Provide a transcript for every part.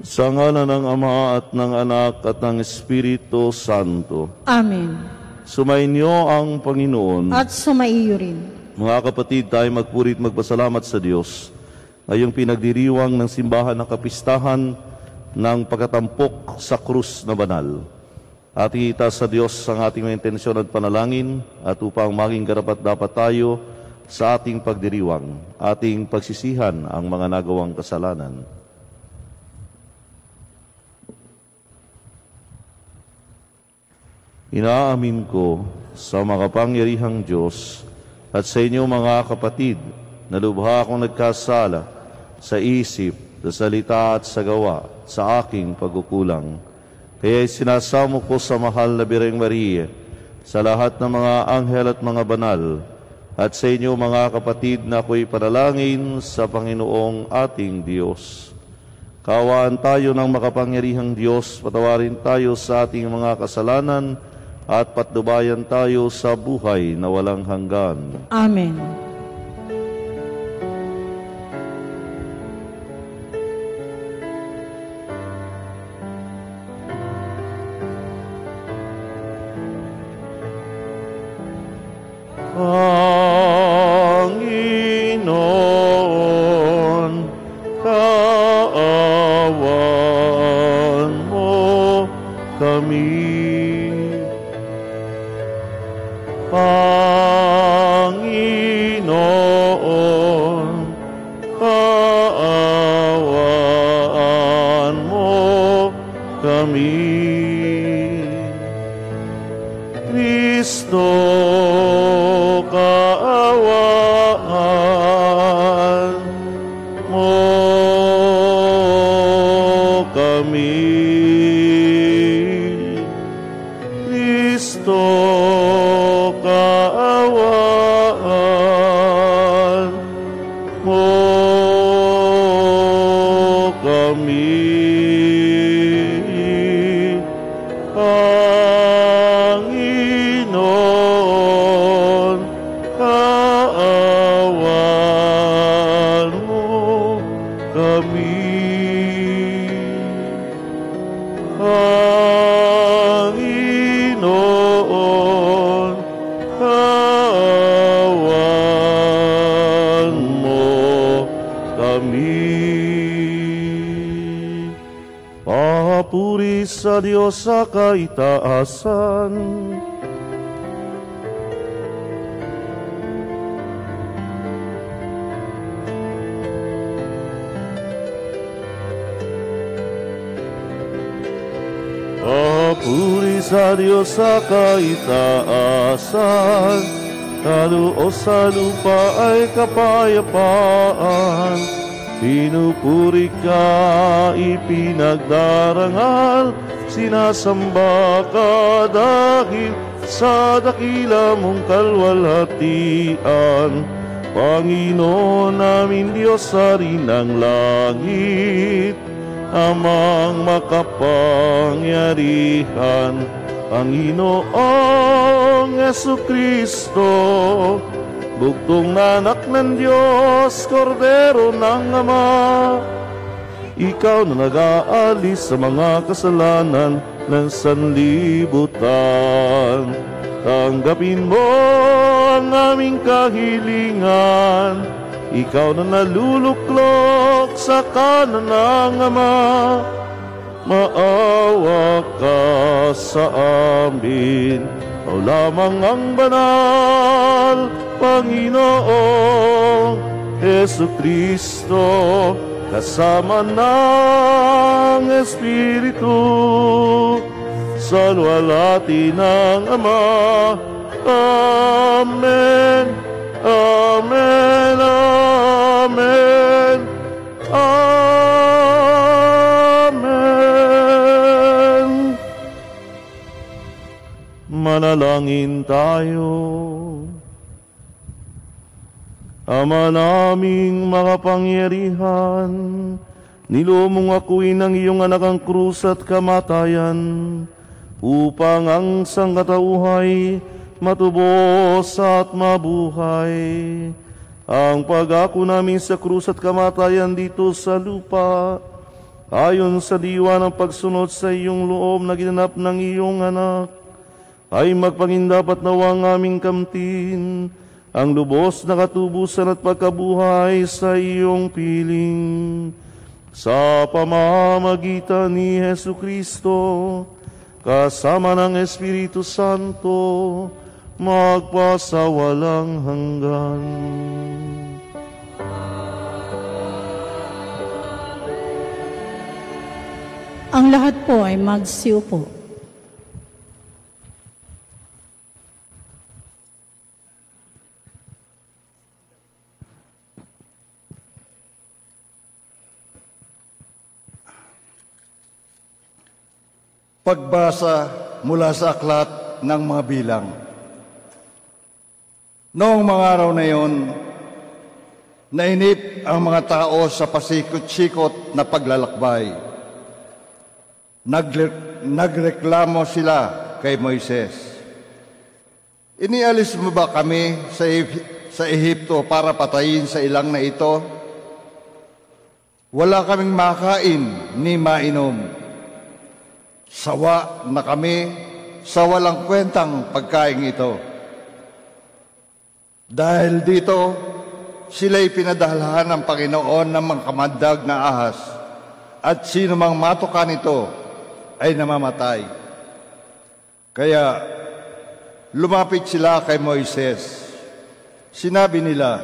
Sa ngalan ng Ama at ng Anak at ng Espiritu Santo. Amen. Sumainyo ang Panginoon. At sumaiyo rin. Mga kapatid, tayo magpuri at magpasalamat sa Diyos ngayong pinagdiriwang ng simbahan ng kapistahan ng pagkatampok sa krus na banal. At iita sa Diyos ang ating mga intensyon at panalangin at upang maging karapat-dapat tayo sa ating pagdiriwang, ating pagsisihan ang mga nagawang kasalanan. Inaamin ko sa makapangyarihang Diyos at sa inyo mga kapatid na lubha akong nagkasala sa isip, sa salita at sa gawa sa aking pagkukulang. Kaya sinasamo ko sa mahal na Birheng Maria, sa lahat ng mga anghel at mga banal, at sa inyo mga kapatid na ako'y panalangin sa Panginoong ating Diyos. Kaawaan tayo ng makapangyarihang Diyos, patawarin tayo sa ating mga kasalanan, at patnubayan tayo sa buhay na walang hanggan. Amen. Panginoon, kaawaan mo kami. Panginoon, kaawaan mo kami. Kristo, kaawaan mo kami. Kristo, kaawaan mo kami. Panginoon, kaawaan mo kami. Panginoon, kaawaan mo kami. Papuri sa Diyos sa kaitaasan. Papuri sa Diyos sa kaitaasan, kaloob sa lupa ay kapayapaan. Pinupuri ka, ipinagdarangal, sinasamba ka dahil sa dakila mong kalwalhatian. Panginoon namin Diyos sa rin ng langit, Amang makapangyarihan, Panginoong Jesucristo, bugtong na anak ng Diyos, Kordero ng Ama. Ikaw na nag-aalis sa mga kasalanan ng sanlibutan. Tanggapin mo ang aming kahilingan. Ikaw na naluluklok sa kanan ng Ama. Maawa ka sa amin. Ikaw lamang ang banal, Panginoong Jesucristo, kasama ng Espiritu, sa luwalhati ng Ama. Amen. Amen. Amen. Amen. Manalangin tayo. Ama naming makapangyarihan, nilumong akuin ng iyong anak ang krus at kamatayan, upang ang sangkatauhay matubos at mabuhay. Ang pag-ako namin sa krus at kamatayan dito sa lupa ayon sa diwa ng pagsunod sa iyong loob na ginanap ng iyong anak, ay magpangindapat nawa ang aming kamtin, ang lubos na katubusan at pagkabuhay sa iyong piling. Sa pamamagitan ni Hesu Kristo, kasama ng Espiritu Santo, magpasawalang hanggan. Ang lahat po ay magsiupo. Pagbasa mula sa aklat ng mga bilang. Noong mga araw na iyon, nainip ang mga tao sa pasikot-sikot na paglalakbay. Nagreklamo sila kay Moises. Inialis mo ba kami sa Ehipto para patayin sa ilang na ito? Wala kaming makain ni mainom. Sawa na kami sa walang kwentang pagkain ito. Dahil dito, sila'y pinadalhan ng Panginoon ng mga kamandag na ahas, at sino mang matuka nito ay namamatay. Kaya lumapit sila kay Moises. Sinabi nila,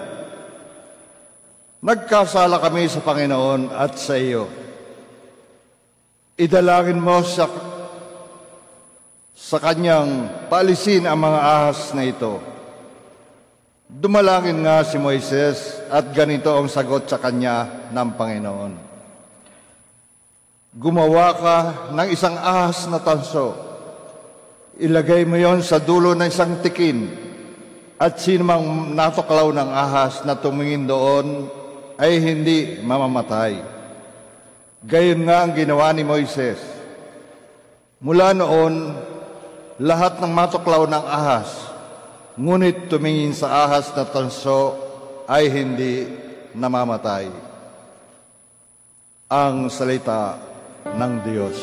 nagkasala kami sa Panginoon at sa iyo. Idalangin mo sa kanyang paalisin ang mga ahas na ito. Dumalangin nga si Moises at ganito ang sagot sa kanya ng Panginoon. Gumawa ka ng isang ahas na tanso. Ilagay mo yon sa dulo ng isang tikin, at sino mang natuklaw ng ahas na tumingin doon ay hindi mamamatay. Gayon nga ang ginawa ni Moises. Mula noon, lahat ng matuklaw ng ahas, ngunit tumingin sa ahas na tanso ay hindi namamatay. Ang salita ng Diyos.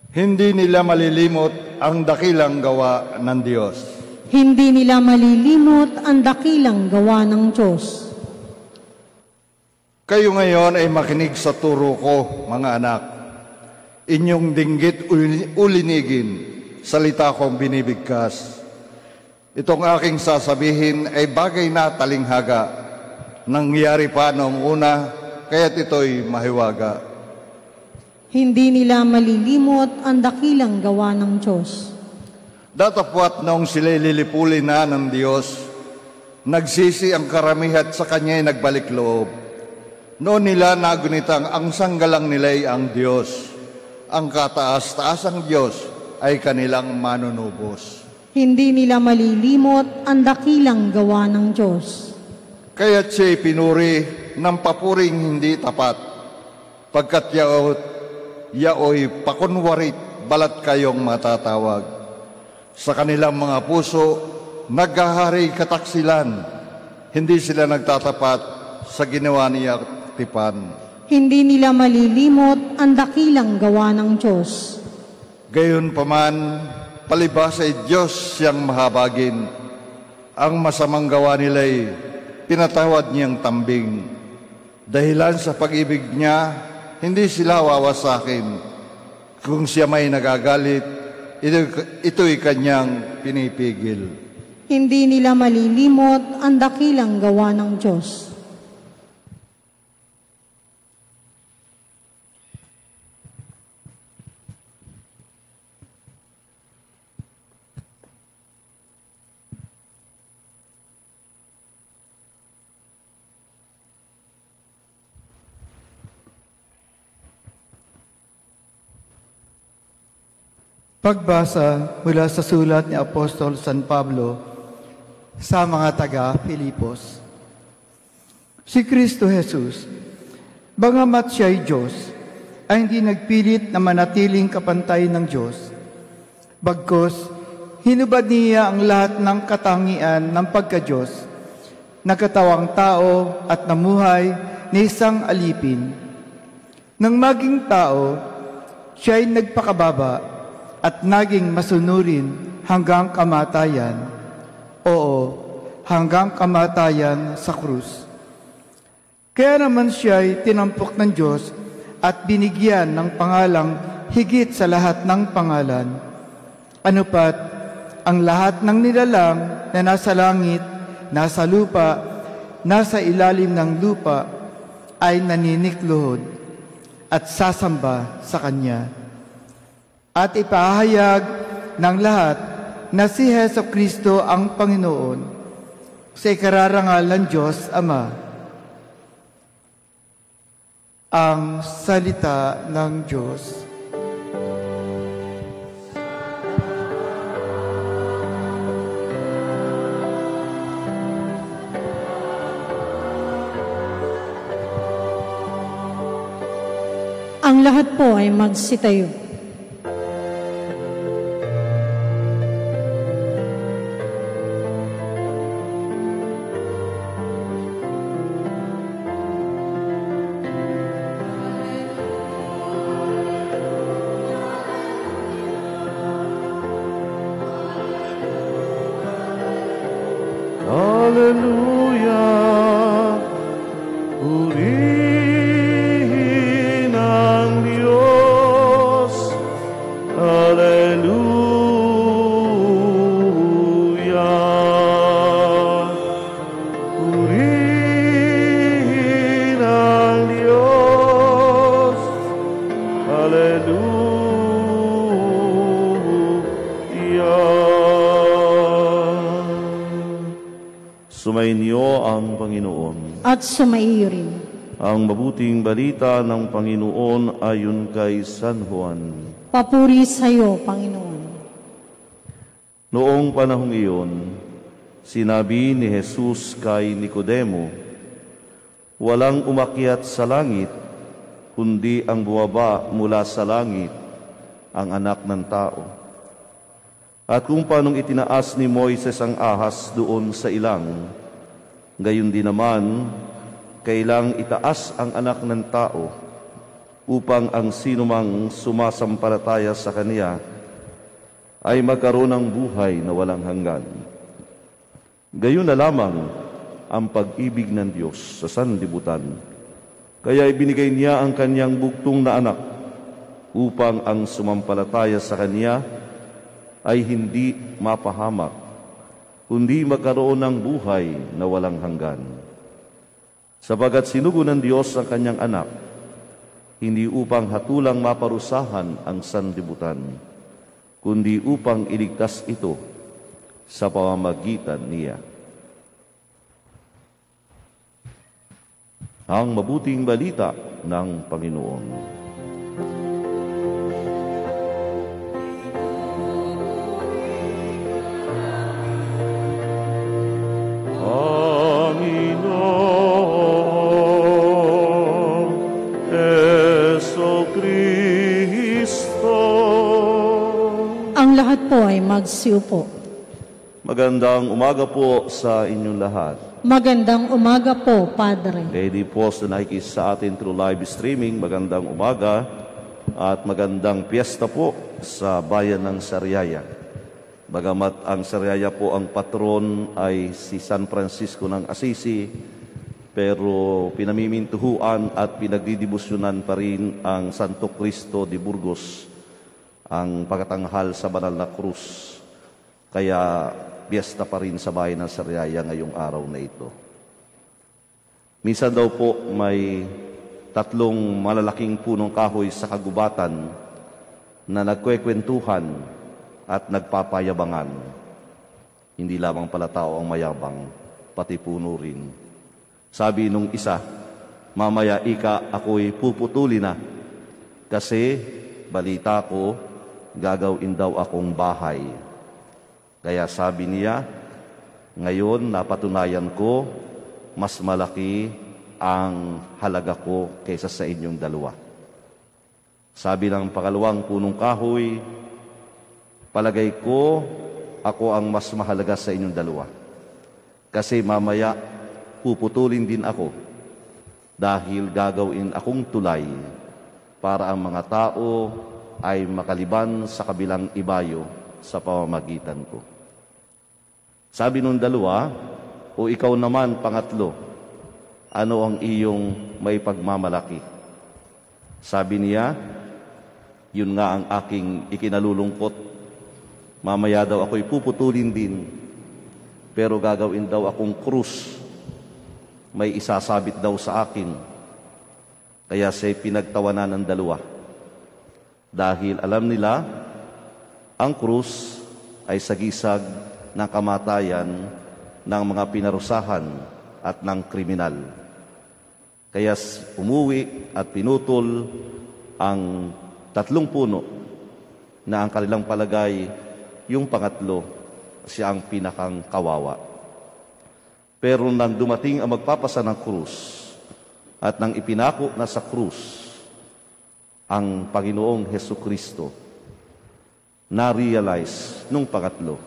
Hindi nila malilimot ang dakilang gawa ng Diyos. Hindi nila malilimot ang dakilang gawa ng Diyos. Kayo ngayon ay makinig sa turo ko, mga anak. Inyong dinggit ulinigin, salita kong binibigkas. Itong aking sasabihin ay bagay na talinghaga. Nangyari pa noong una, kaya't ito'y mahiwaga. Hindi nila malilimot ang dakilang gawa ng Diyos. Datapwat noong sila'y lilipulin na ng Diyos, nagsisi ang karamihan sa Kanya'y nagbalik loob. Noon nila nagunitang ang sanggalang nila'y ang Diyos. Ang kataas-taasang Diyos ay kanilang manunubos. Hindi nila malilimot ang dakilang gawa ng Diyos. Kaya't siya'y pinuri ng papuring hindi tapat, pagkat yaoy pakunwarit balat kayong matatawag. Sa kanilang mga puso, naghahari kataksilan. Hindi sila nagtatapat sa ginawa niya tipan. Hindi nila malilimot ang dakilang gawa ng Diyos. Gayon paman, palibhas ay Diyos siyang mahabagin. Ang masamang gawa nila'y pinatawad niyang tambing. Dahilan sa pag-ibig niya, hindi sila wawasakin. Kung siya may nagagalit, ito'y kanyang pinipigil. Hindi nila malilimot ang dakilang gawa ng Diyos. Pagbasa mula sa sulat ni Apostol San Pablo sa mga taga-Filipos. Si Kristo Jesus, Bagamat siya ay Diyos, ay hindi nagpilit na manatiling kapantay ng Diyos. Bagkus, hinubad niya ang lahat ng katangian ng pagka-Diyos, nagkatawang tao at namuhay ni isang alipin. Nang maging tao, siya ay nagpakababa at naging masunurin hanggang kamatayan. Oo, hanggang kamatayan sa krus. Kaya naman siya ay tinampok ng Diyos at binigyan ng pangalang higit sa lahat ng pangalan. Ano pat, ang lahat ng nilalang na nasa langit, nasa lupa, nasa ilalim ng lupa, ay naninikluhod at sasamba sa Kanya. At ipahayag ng lahat na si Jesucristo ang Panginoon sa ikararangal ng Diyos Ama. Ang salita ng Diyos. Ang lahat po ay magsitayo. Hallelujah! Purihin ang Diyos. Hallelujah! Purihin ang Diyos. Hallelujah! Sumainyo ang Panginoon. At sumaiyo rin. Ang mabuting balita ng Panginoon ayon kay San Juan. Papuri sa iyo, Panginoon. Noong panahong iyon, sinabi ni Jesus kay Nicodemo, walang umakyat sa langit, kundi ang bumaba mula sa langit, ang anak ng tao. At kung paanong itinaas ni Moises ang ahas doon sa ilang, gayon din naman, kailang itaas ang anak ng tao upang ang sinumang sumasampalataya sa Kanya ay magkaroon ng buhay na walang hanggan. Gayon na lamang ang pag-ibig ng Diyos sa sanlibutan. Kaya ibinigay Niya ang Kanyang bugtong na anak upang ang sumampalataya sa Kanya ay hindi mapahamak, kundi magkaroon ng buhay na walang hanggan. Sapagat sinugo ng Diyos ang Kanyang anak, hindi upang hatulang maparusahan ang sanlibutan, kundi upang iligtas ito sa pamamagitan niya. Ang mabuting balita ng Panginoon. Ang lahat po ay magsiupo. Magandang umaga po sa inyong lahat. Magandang umaga po, Padre. Lady Post na nakikis sa atin through live streaming, magandang umaga at magandang piyesta po sa bayan ng Sariaya. Bagamat ang Sariaya po ang patron ay si San Francisco ng Assisi, pero pinamimintuhuan at pinagdidibusyonan pa rin ang Santo Cristo de Burgos, ang pagkatanghal sa banal na krus. Kaya piyesta pa rin sa bayan ng Sariaya ngayong araw na ito. Minsan daw po may 3 malalaking punong kahoy sa kagubatan na nagkwekwentuhan at nagpapayabangan. Hindi lamang pala tao ang mayabang, pati puno rin. Sabi nung isa, mamaya ika ako'y puputuli na kasi balita ko gagawin daw akong bahay. Kaya sabi niya, ngayon napatunayan ko mas malaki ang halaga ko kaysa sa inyong dalawa. Sabi ng pangalawang punong kahoy, palagay ko, ako ang mas mahalaga sa inyong dalawa. Kasi mamaya, puputulin din ako dahil gagawin akong tulay para ang mga tao ay makaliban sa kabilang ibayo sa pamamagitan ko. Sabi nung dalawa, o ikaw naman pangatlo, ano ang iyong may pagmamalaki? Sabi niya, yun nga ang aking ikinalulungkot. Mamaya daw ako'y puputulin din, pero gagawin daw akong krus. May isasabit daw sa akin. Kaya siya'y pinagtawanan ng dalawa. Dahil alam nila, ang krus ay sagisag ng kamatayan ng mga pinarusahan at ng kriminal. Kaya umuwi at pinutol ang 3 puno na ang kanilang palagay, yung pangatlo, siya ang pinakang kawawa. Pero nang dumating ang magpapasa ng krus at nang ipinako na sa krus ang Panginoong Hesukristo, na-realize nung pangatlo,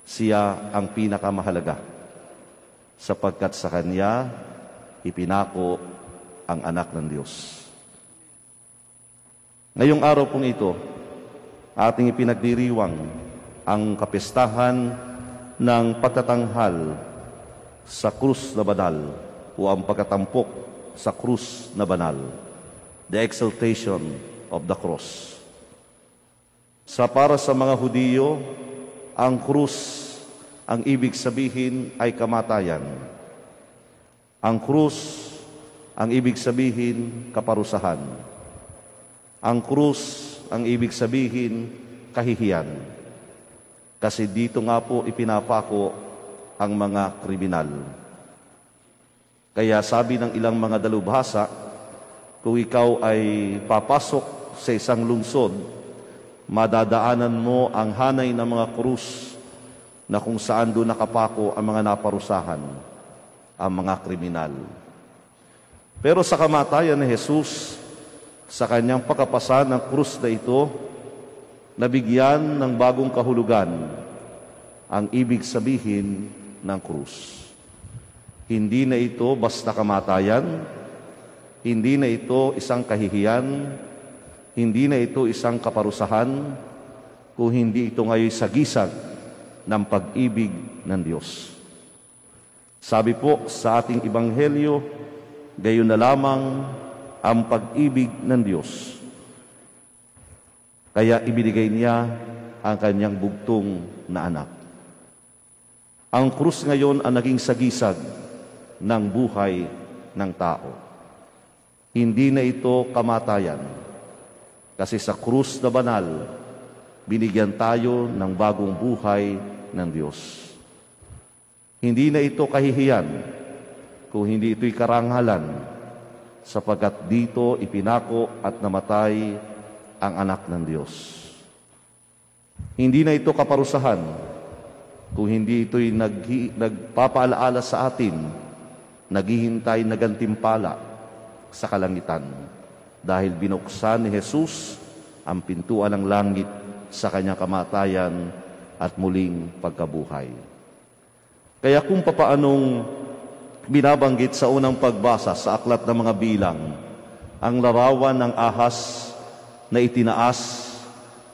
siya ang pinakamahalaga sapagkat sa Kanya ipinako ang anak ng Diyos. Ngayong araw pong ito, ating ipinagdiriwang ang kapistahan ng pagtatanghal sa krus na banal o ang pagkatampok sa krus na banal, the exaltation of the cross. Para sa mga Hudiyo, ang krus, ang ibig sabihin ay kamatayan. Ang krus, ang ibig sabihin kaparusahan. Ang krus, ang ibig sabihin kahihiyan. Kasi dito nga po ipinapako ang mga kriminal. Kaya sabi ng ilang mga dalubhasa, kung ikaw ay papasok sa isang lungsod, madadaanan mo ang hanay ng mga krus na kung saan doon nakapako ang mga naparusahan, ang mga kriminal. Pero sa kamatayan ni Jesus, sa kanyang pagkapasan ng krus na ito, nabigyan ng bagong kahulugan ang ibig sabihin ng krus. Hindi na ito basta kamatayan, hindi na ito isang kahihiyan, hindi na ito isang kaparusahan, kung hindi ito ngayon sagisag ng pag-ibig ng Diyos. Sabi po sa ating Ebanghelyo, gayon na lamang ang pag-ibig ng Diyos. Kaya ibinigay niya ang kanyang bugtong na anak. Ang krus ngayon ang naging sagisag ng buhay ng tao. Hindi na ito kamatayan. Kasi sa krus na banal, binigyan tayo ng bagong buhay ng Diyos. Hindi na ito kahihiyan, kung hindi ito'y karangalan, sapagkat dito ipinako at namatay ang anak ng Diyos. Hindi na ito kaparusahan, kung hindi ito'y nagpapaalaala sa atin, naghihintay na gantimpala sa kalangitan, dahil binuksan ni Jesus ang pintuan ng langit sa kanyang kamatayan at muling pagkabuhay. Kaya kung papaanong binabanggit sa unang pagbasa sa aklat ng mga bilang, ang larawan ng ahas na itinaas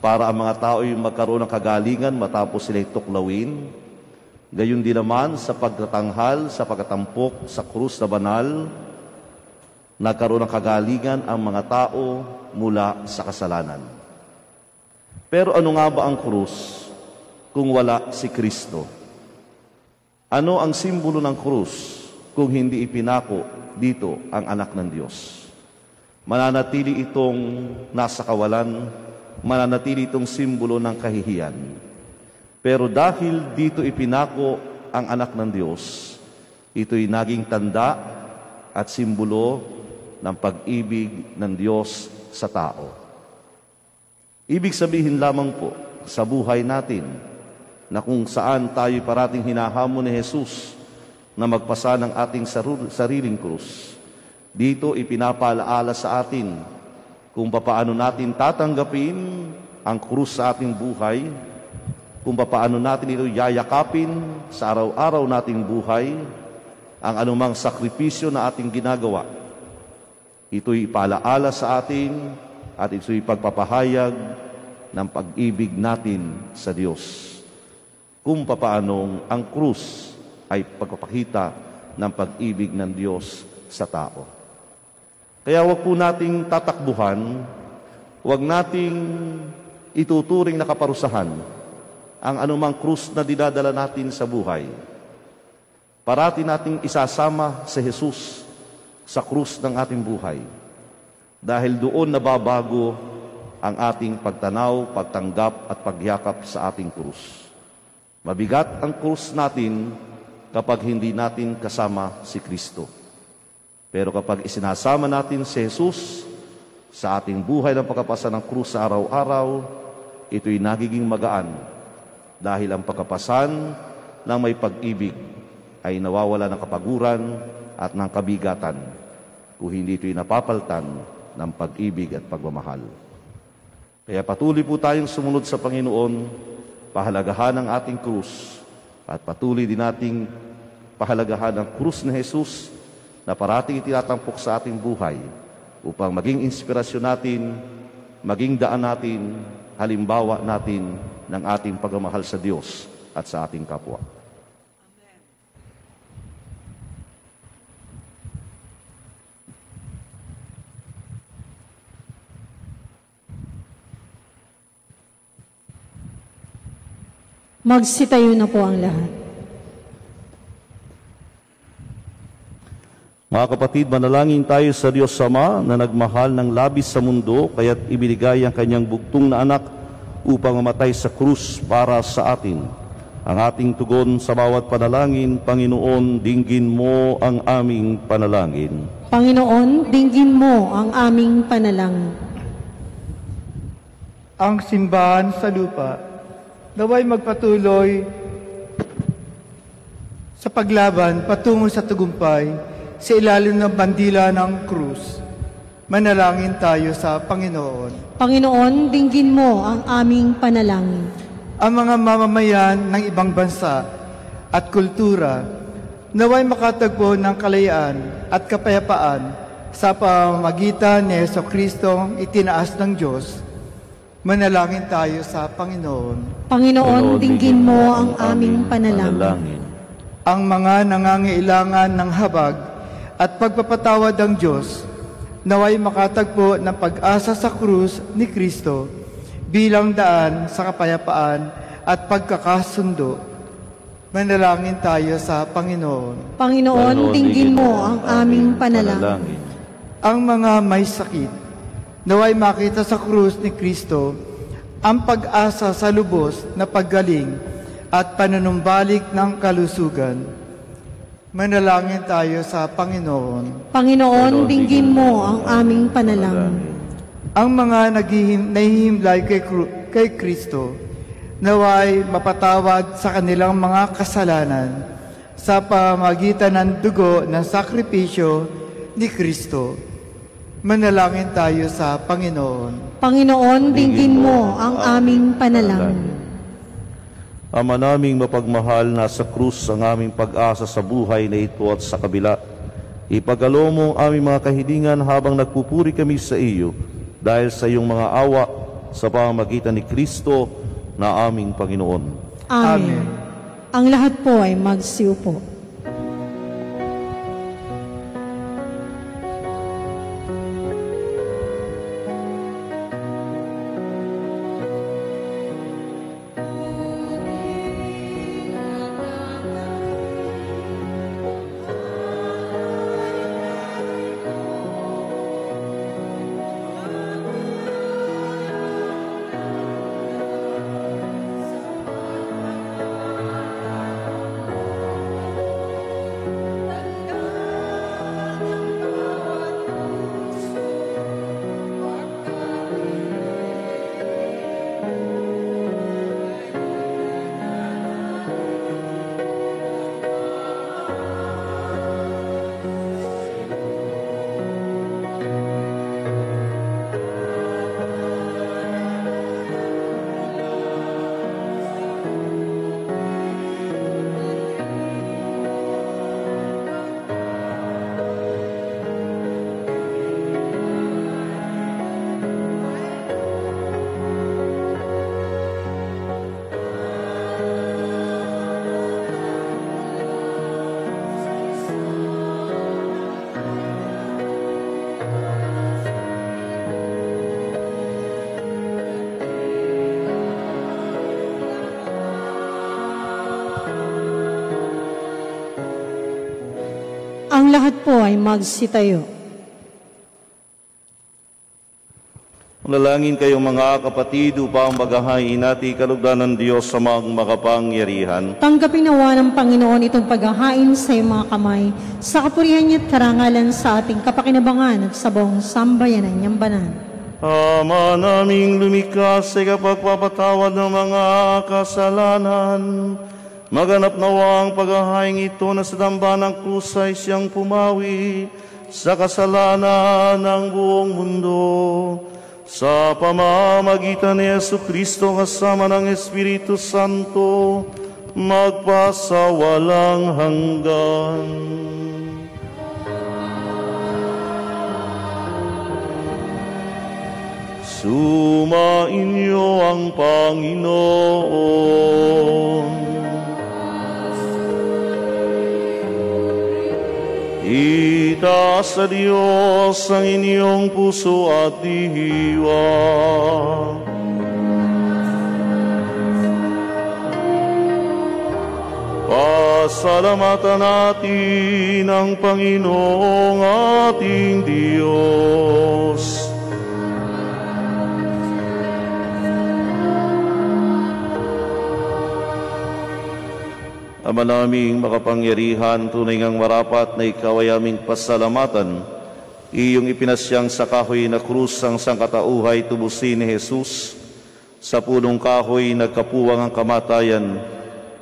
para ang mga tao ay magkaroon ng kagalingan matapos sila'y tuklawin, gayon din naman sa pagtatanghal, sa pagkatampok sa krus na banal, nagkaroon ng kagalingan ang mga tao mula sa kasalanan. Pero ano nga ba ang krus kung wala si Kristo? Ano ang simbolo ng krus kung hindi ipinako dito ang anak ng Diyos? Mananatili itong nasa kawalan, mananatili itong simbolo ng kahihiyan. Pero dahil dito ipinako ang anak ng Diyos, ito'y naging tanda at simbolo ng pag-ibig ng Diyos sa tao. Ibig sabihin lamang po sa buhay natin na kung saan tayo parating hinahamon ni Jesus na magpasa ng ating sariling krus. Dito ipinapalaala sa atin kung papaano natin tatanggapin ang krus sa ating buhay, kung papaano natin ito yayakapin sa araw-araw nating buhay, ang anumang sakripisyo na ating ginagawa. Ito'y ipalaala sa atin at ito'y pagpapahayag ng pag-ibig natin sa Diyos. Kung papaanong ang krus ay pagpapakita ng pag-ibig ng Diyos sa tao. Kaya wag po nating tatakbuhan, wag nating ituturing na kaparusahan ang anumang krus na dinadala natin sa buhay. Parati nating isasama si Jesus sa krus ng ating buhay. Dahil doon nababago ang ating pagtanaw, pagtanggap at pagyakap sa ating krus. Mabigat ang krus natin kapag hindi natin kasama si Kristo. Pero kapag isinasama natin si Jesus sa ating buhay ng pagkapasa ng krus sa araw-araw, ito'y nagiging magaan dahil ang pagkapasan ng may pag-ibig ay nawawala ng kapaguran at ng kabigatan kung hindi ito'y napapaltan ng pag-ibig at pagmamahal. Kaya patuloy po tayong sumunod sa Panginoon, pahalagahan ang ating krus at patuloy din nating pahalagahan ang krus ni Jesus na parating itinatampok sa ating buhay upang maging inspirasyon natin, maging daan natin, halimbawa natin ng ating pagmamahal sa Diyos at sa ating kapwa. Magsitayo na po ang lahat. Mga kapatid, manalangin tayo sa Diyos Ama na nagmahal ng labis sa mundo, kaya't ibinigay ang kanyang bugtong na anak upang mamatay sa krus para sa atin. Ang ating tugon sa bawat panalangin, Panginoon, dinggin mo ang aming panalangin. Panginoon, dinggin mo ang aming panalangin. Ang simbahan sa lupa naway magpatuloy sa paglaban patungo sa tagumpay sa ilalim ng bandila ng krus. Manalangin tayo sa Panginoon. Panginoon, dinggin mo ang aming panalangin. Ang mga mamamayan ng ibang bansa at kultura naway makatagpo ng kalayaan at kapayapaan sa pamamagitan ni Jesucristong itinaas ng Diyos. Manalangin tayo sa Panginoon. Panginoon, dinggin mo ang aming panalangin. Ang mga nangangailangan ng habag at pagpapatawad ng Diyos, naway makatagpo ng pag-asa sa krus ni Kristo bilang daan sa kapayapaan at pagkakasundo. Manalangin tayo sa Panginoon. Panginoon, dinggin mo ang aming panalangin. Ang mga may sakit, naway makita sa krus ni Kristo ang pag-asa sa lubos na paggaling at panunumbalik ng kalusugan. Manalangin tayo sa Panginoon. Panginoon, dinggin mo ang aming panalangin. Ang mga nahihimlay kay Kristo, naway mapatawad sa kanilang mga kasalanan sa pamagitan ng dugo ng sakripisyo ni Kristo. Manalangin tayo sa Panginoon. Panginoon, dinggin mo ang aming panalangin. Ama naming mapagmahal, nasa krus ang aming pag-asa sa buhay na ito at sa kabila. Ipagalo mo ang aming mga kahilingan habang nagpupuri kami sa iyo dahil sa iyong mga awa sa pamamagitan ni Kristo na aming Panginoon. Amen. Ang lahat po ay magsiupo. lahat po ay magsitayo. Manalangin kayong mga kapatid upang maghahain natin kalugdan ng Diyos sa mga makapangyarihan. Tanggapin nawa ng Panginoon itong paghahain sa iyong mga kamay, sa kapurihan niya at karangalan sa ating kapakinabangan at sa buong sambayanan niyang banal. Ama naming lumikha sa kapagpapatawad ng mga kasalanan, maganap nawa ang paghahain ito na sa damba ng krus ay siyang pumawi sa kasalanan ng buong mundo. Sa pamamagitan ni Jesucristo kasama ng Espiritu Santo, magpasawalang hanggan. Sumainyo ang Panginoon. Itaas sa Diyos ang inyong puso at diwa. Pasalamatan natin ang Panginoong ating Diyos. Ama naming makapangyarihan, tunay ngang marapat na ikaw ay aming pasalamatan. Iyong ipinasyang sa kahoy na krus ang sangkatauhay tubusin ni Jesus. Sa punong kahoy nagkapuwang ang kamatayan.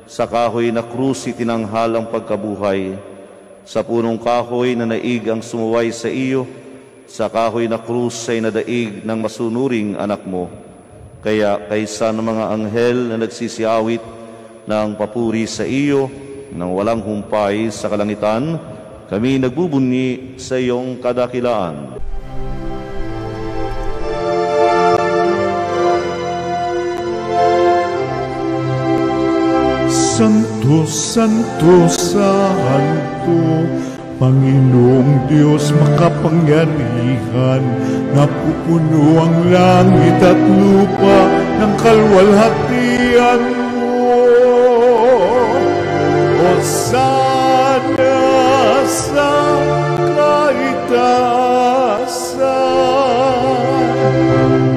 Sa kahoy na krus itinanghal ang pagkabuhay. Sa punong kahoy na naig ang sumuway sa iyo. Sa kahoy na krus ay nadaig ng masunuring anak mo. Kaya kaysa ng mga anghel na nagsisiawit ng papuri sa iyo, nang walang humpay sa kalangitan, kami nagbubunyi sa iyong kadakilaan. Santo, Santo, Santo, Panginoong Diyos makapangyarihan, napupuno ang langit at lupa ng kalwalhatian mo. Hosana sa kaitaasan,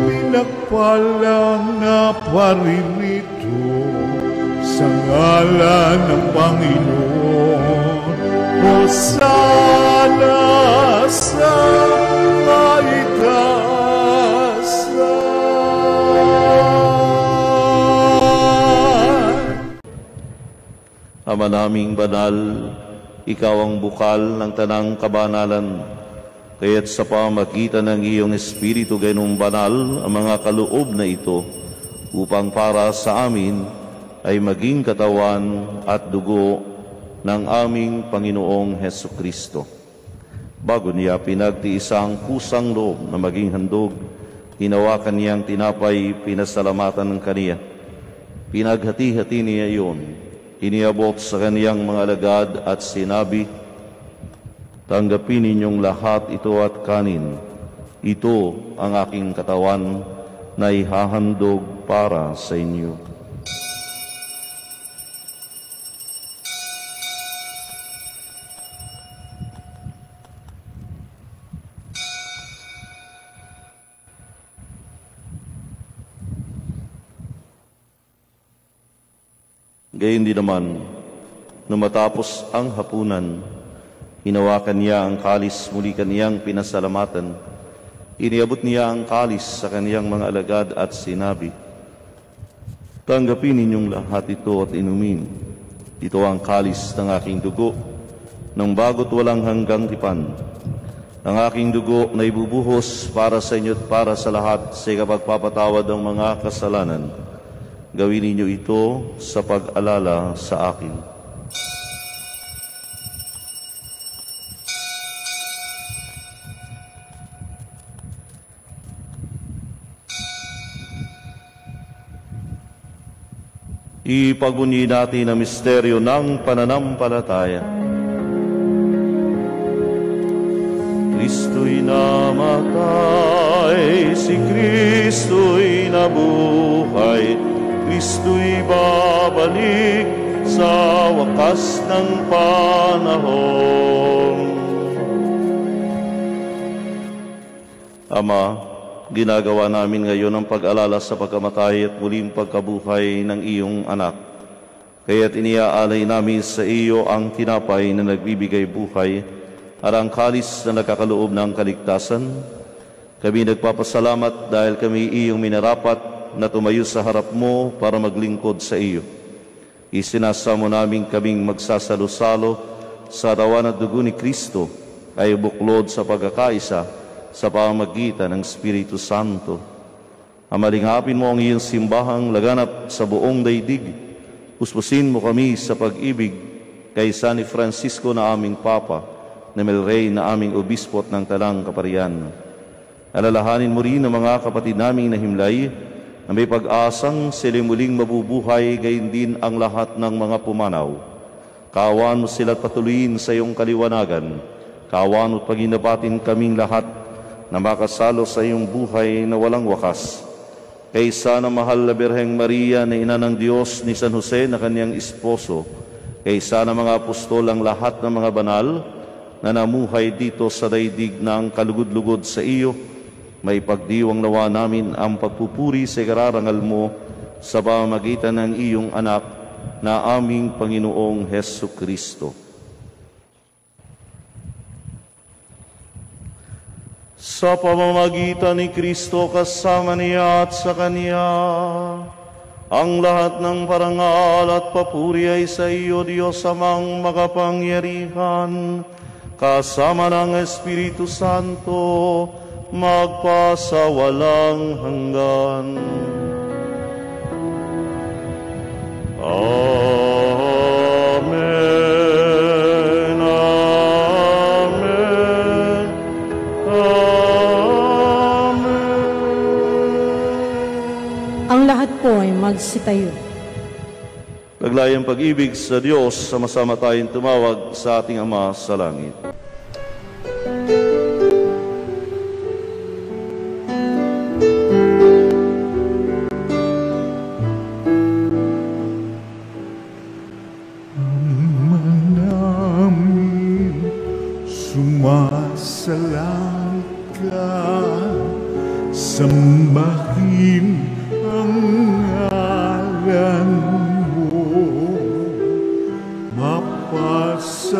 pinagpalang na paririto sa ngalan ng Panginoon. Hosana sa kaitaasan. Ama naming banal, ikaw ang bukal ng tanang kabanalan, kaya't sa pamagitan ng iyong Espiritu gayong banal ang mga kaloob na ito, upang para sa amin ay maging katawan at dugo ng aming Panginoong Hesukristo. Bago niya pinagtiisang kusang loob na maging handog, hinawakan niyang tinapay, pinasalamatan ng kaniya. Pinaghati-hati niya iyon, iniabot sa kaniyang mga alagad at sinabi, "Tanggapin ninyong lahat ito at kanin. Ito ang aking katawan na ihahandog para sa inyo." Gayon din naman, nung matapos ang hapunan, hinawakan niya ang kalis, muli kaniyang pinasalamatan. Iniabot niya ang kalis sa kaniyang mga alagad at sinabi, "Tanggapin ninyong lahat ito at inumin. Ito ang kalis ng aking dugo, ng bago't walang hanggang tipan. Ang aking dugo na ibubuhos para sa inyo at para sa lahat sa ikapagpapatawad ng mga kasalanan. Gawin ninyo ito sa pag-alala sa akin." Ipagbunyi natin ang misteryo ng pananampalataya. Kristo'y namatay, si Kristo'y nabuhay, Kristo'y babalik sa wakas ng panahon. Ama, ginagawa namin ngayon ang pag-alala sa pagkamatay at muling pagkabuhay ng iyong anak. Kaya't iniaalay namin sa iyo ang tinapay na nagbibigay buhay at ang kalis na nakakaloob ng kaligtasan. Kami nagpapasalamat dahil kami iyong minarapat na tumayo sa harap mo para maglingkod sa iyo. Isinasamo namin kaming magsasalo-salo sa rawan at dugo ni Kristo ay buklod sa pagkakaisa sa pamamagitan ng Espiritu Santo. Amalingapin mo ang iyong simbahang laganap sa buong daigdig. Puspusin mo kami sa pag-ibig kay San Francisco na aming Papa, na Melrey na aming Obispo at ng Talang Kaparian. Alalahanin mo rin ang mga kapatid naming nahimlay na may pag-asang sila muling mabubuhay, gayon din ang lahat ng mga pumanaw. Kaawaan mo sila at patuloyin sa iyong kaliwanagan. Kaawaan mo at paginabatin kaming lahat na makasalo sa iyong buhay na walang wakas. Kaysa na mahal na Birheng Maria na ina ng Diyos, ni San Jose na kanyang esposo, kaysa na mga apostol ang lahat ng mga banal na namuhay dito sa daigdig ng kalugod-lugod sa iyo, may pagdiwang nawa namin ang pagpupuri sa kararangal mo sa pamamagitan ng iyong anak na aming Panginoong Hesu Kristo. Sa pamamagitan ni Kristo kasama niya at sa Kanya, ang lahat ng parangal at papuri ay sa iyo, Diyos Amang makapangyarihan, kasama ng Espiritu Santo, magpasawalang hanggan. Amen. Amen. Ang lahat po ay magsitayo. Naglayang pag-ibig sa Diyos, sama-sama tayong tumawag sa ating Ama sa langit. Sumasalangit ka, sambahin ang ngalan mo, mapasamin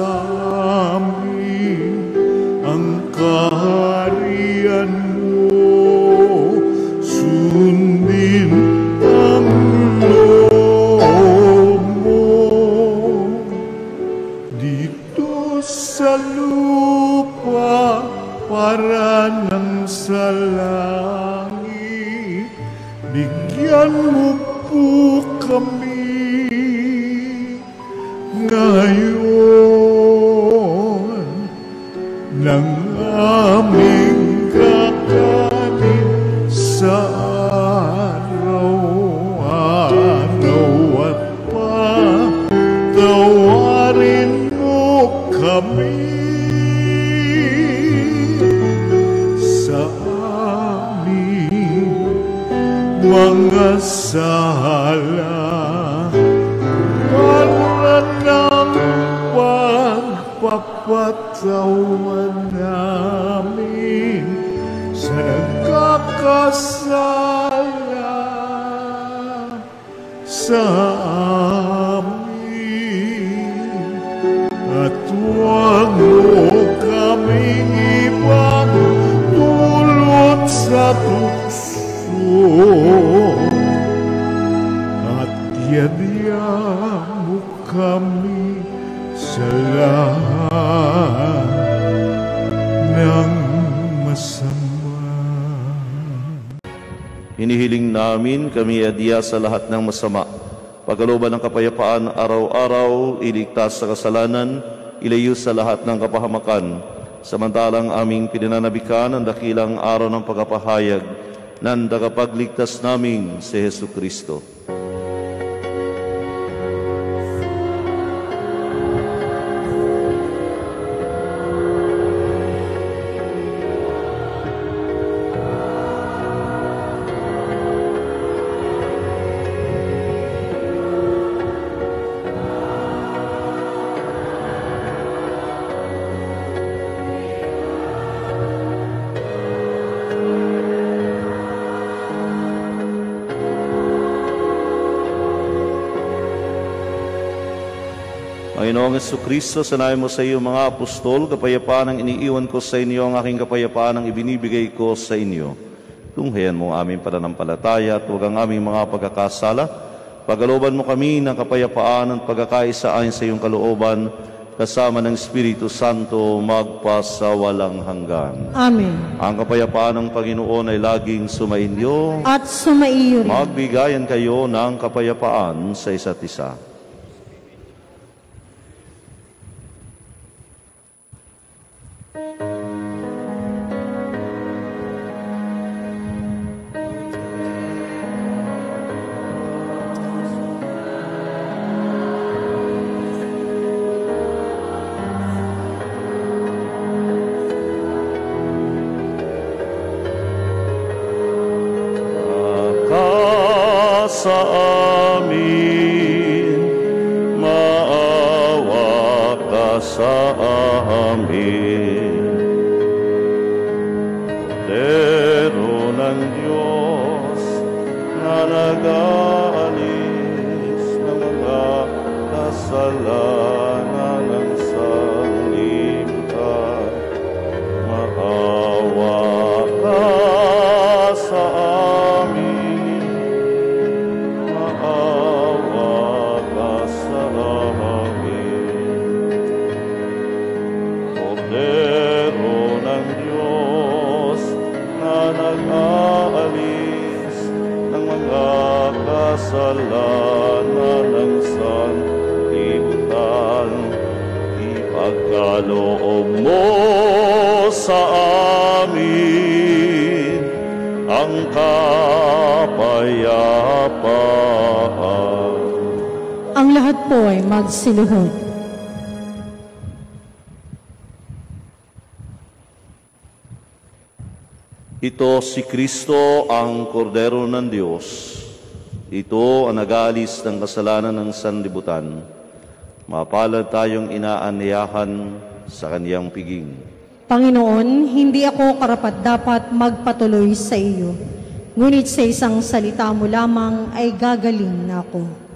ang kaharian mo, sundin ang loob mo dito sa lupa para ng sa langit. Bigyan mo po kami ngayon ng aming kakanin sa araw-araw at patawarin mo kami sa aming mga sala, para ng pagpapatawan namin sa nagkakasala sa amin, at huwag mo kaming ipagdulot sa tukso, at yadya mo kami sa lahat ng masama. Hinihiling namin kami adya sa lahat ng masama, pagkalooban ng kapayapaan araw-araw, iligtas sa kasalanan, ilayo sa lahat ng kapahamakan, samantalang aming pinananabikan ang dakilang araw ng pagkapahayag ng tagapagligtas naming si Hesu Kristo. Panginoong Jesucristo, sanayin mo sa iyo mga apostol, kapayapaan ang iniiwan ko sa inyo, ang aking kapayapaan ang ibinibigay ko sa inyo. Tunghayan mo ang aming pananampalataya at huwag ang aming mga pagkakasala. Pagkalooban mo kami ng kapayapaan at pagkakaisa ayon sa iyong kalooban, kasama ng Espiritu Santo, magpasawalang hanggan. Amen. Ang kapayapaan ng Panginoon ay laging sumainyo. At sumaiyo rin. Magbigayan kayo ng kapayapaan sa isa't isa. Sa amin, maawa ka sa amin. Kordero ng Diyos na nag-aalis ng mga kasalanan ng sanlibutan, maawa ka sa amin. Kasalanan ng sanlibutan, ipagkaloob mo sa amin ang kapayapaan. Ang lahat po ay magsiluhod. Ito si Kristo, ang Kordero ng Diyos. Ito ang nag-aalis ng kasalanan ng sanlibutan. Mapalad tayong inaanyayahan sa kaniyang piging. Panginoon, hindi ako karapat-dapat magpatuloy sa iyo. Ngunit sa isang salita mo lamang ay gagaling na ako.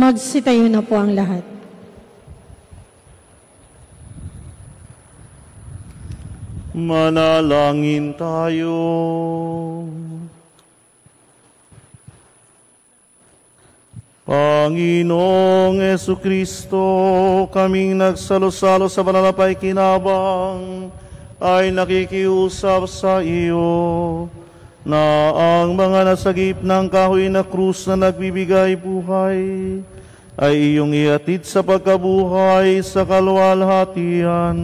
Magsitayo na po ang lahat. Manalangin tayo. Panginoong Jesucristo, kaming nagsalo-salo sa banalapay kinabang, ay nakikiusap sa iyo na ang mga nasagip ng kahoy na krus na nagbibigay buhay ay iyong ihatid sa pagkabuhay sa kaluwalhatian,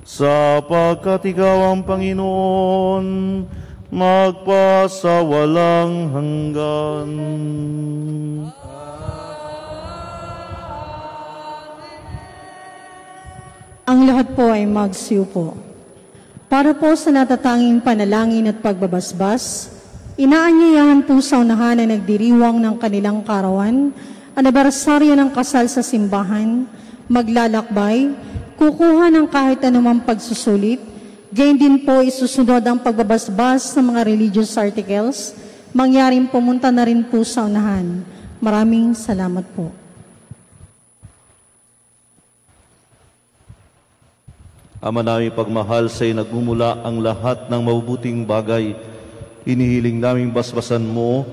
sapagkat ikaw ang Panginoon magpasawalang hanggan. Ang lahat po ay magsiupo. Para po sa natatanging panalangin at pagbabasbas, inaanyayahan po sa unahan na nagdiriwang ng kanilang karawan, anibersaryo ng kasal sa simbahan, maglalakbay, kukuha ng kahit anumang pagsusulit, gayon din po isusunod ang pagbabasbas ng mga religious articles, mangyaring pumunta na rin po sa unahan. Maraming salamat po. Ama namin pagmahal, sa'yo nagmumula ang lahat ng mabubuting bagay. Inihiling naming basbasan mo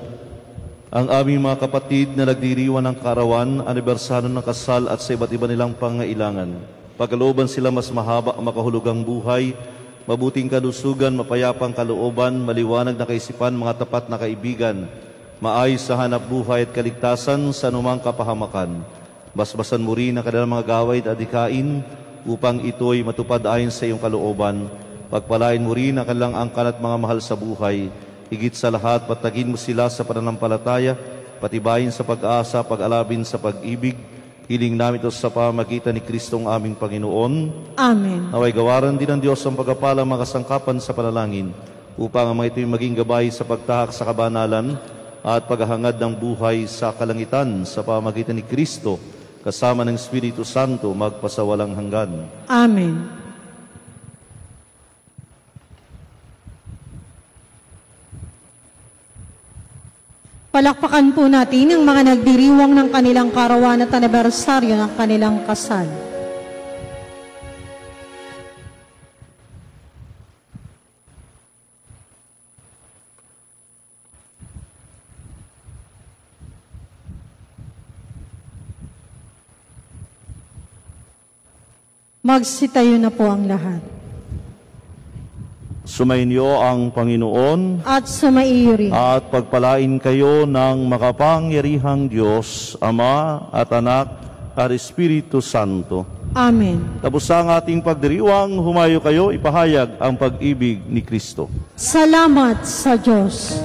ang aming mga kapatid na nagdiriwan ng karawan, anibersaryo ng kasal at sa iba't iba nilang pangailangan. Pagkalooban sila mas mahaba ang makahulugang buhay, mabuting kalusugan, mapayapang kalooban, maliwanag na kaisipan, mga tapat na kaibigan, maayos sa hanap buhay at kaligtasan sa anumang kapahamakan. Basbasan mo rin ang kanilang mga gaway at adikain, upang ito'y matupad ayon sa iyong kalooban. Pagpalain mo rin ang kanilang angkan at mga mahal sa buhay. Higit sa lahat, patagin mo sila sa pananampalataya, patibayin sa pag-asa, pag-alabin sa pag-ibig. Hiling namin ito sa pamagitan ni Kristong aming Panginoon. Amen. Naway gawaran din ng Diyos ang pagkapalang mga kasangkapan sa panalangin, upang ang mga ito'y maging gabay sa pagtahak sa kabanalan at paghahangad ng buhay sa kalangitan sa pamagitan ni Kristo, kasama ng Espiritu Santo, magpasawalang hanggan. Amen. Palakpakan po natin ang mga nagdiriwang ng kanilang karawan at anibersaryo ng kanilang kasal. Magsitayo na po ang lahat. Sumainyo ang Panginoon At sumaiyo rin. at pagpalain kayo ng makapangyarihang Diyos, Ama at Anak at Espiritu Santo. Amen. Tapos ang ating pagdiriwang, humayo kayo, ipahayag ang pag-ibig ni Kristo. Salamat sa Diyos.